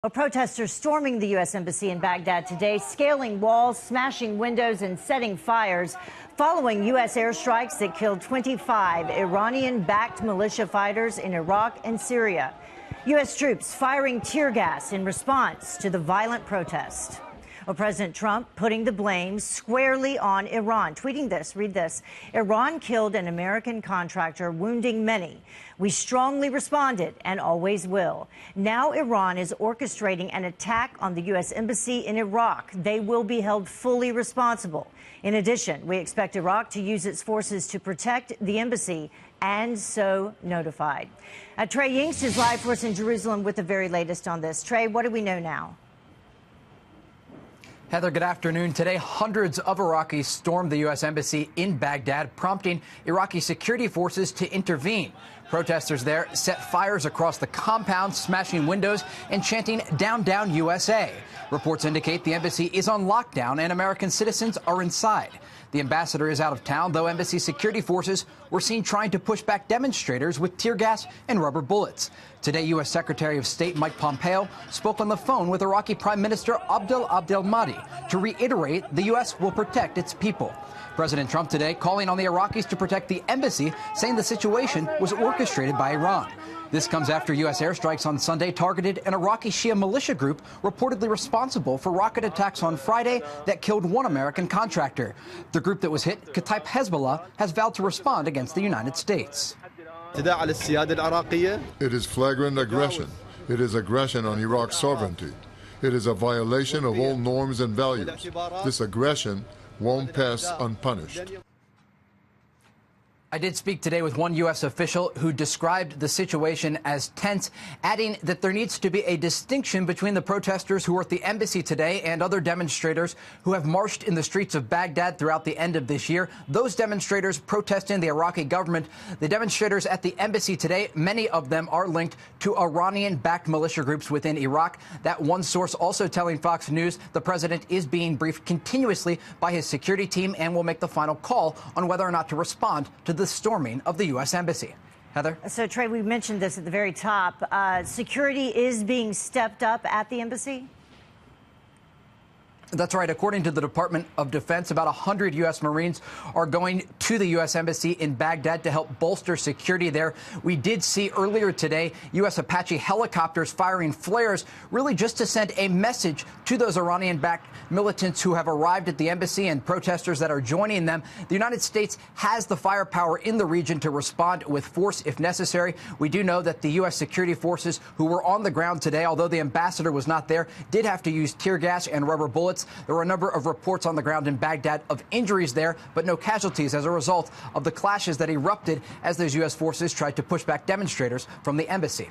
Well, protesters storming the U.S. Embassy in Baghdad today, scaling walls, smashing windows, and setting fires following U.S. airstrikes that killed 25 Iranian-backed militia fighters in Iraq and Syria. U.S. troops firing tear gas in response to the violent protest. Well, President Trump putting the blame squarely on Iran, tweeting this, read this: Iran killed an American contractor, wounding many. We strongly responded and always will. Now Iran is orchestrating an attack on the U.S. Embassy in Iraq. They will be held fully responsible. In addition, we expect Iraq to use its forces to protect the embassy, and so notified. Trey Yingst is live for us in Jerusalem with the very latest on this. Trey, what do we know now? Heather, good afternoon. Today, hundreds of Iraqis stormed the U.S. Embassy in Baghdad, prompting Iraqi security forces to intervene. Protesters there set fires across the compound, smashing windows and chanting, "Down, down, USA." Reports indicate the embassy is on lockdown and American citizens are inside. The ambassador is out of town, though embassy security forces were seen trying to push back demonstrators with tear gas and rubber bullets. Today, U.S. Secretary of State Mike Pompeo spoke on the phone with Iraqi Prime Minister Abdel Mahdi to reiterate the U.S. will protect its people. President Trump today calling on the Iraqis to protect the embassy, saying the situation was orchestrated by Iran. This comes after U.S. airstrikes on Sunday targeted an Iraqi Shia militia group reportedly responsible for rocket attacks on Friday that killed one American contractor. The group that was hit, Kataib Hezbollah, has vowed to respond against the United States. It is flagrant aggression. It is aggression on Iraq's sovereignty. It is a violation of all norms and values. This aggression won't pass unpunished. I did speak today with one U.S. official who described the situation as tense, adding that there needs to be a distinction between the protesters who were at the embassy today and other demonstrators who have marched in the streets of Baghdad throughout the end of this year. Those demonstrators protesting the Iraqi government. The demonstrators at the embassy today, many of them are linked to Iranian-backed militia groups within Iraq. That one source also telling Fox News the president is being briefed continuously by his security team and will make the final call on whether or not to respond to the storming of the U.S. Embassy. Heather? So, Trey, we mentioned this at the very top. Security is being stepped up at the embassy? That's right. According to the Department of Defense, about 100 U.S. Marines are going to the U.S. Embassy in Baghdad to help bolster security there. We did see earlier today U.S. Apache helicopters firing flares, really just to send a message to those Iranian-backed militants who have arrived at the embassy and protesters that are joining them. The United States has the firepower in the region to respond with force if necessary. We do know that the U.S. security forces who were on the ground today, although the ambassador was not there, did have to use tear gas and rubber bullets. There were a number of reports on the ground in Baghdad of injuries there, but no casualties as a result of the clashes that erupted as those U.S. forces tried to push back demonstrators from the embassy.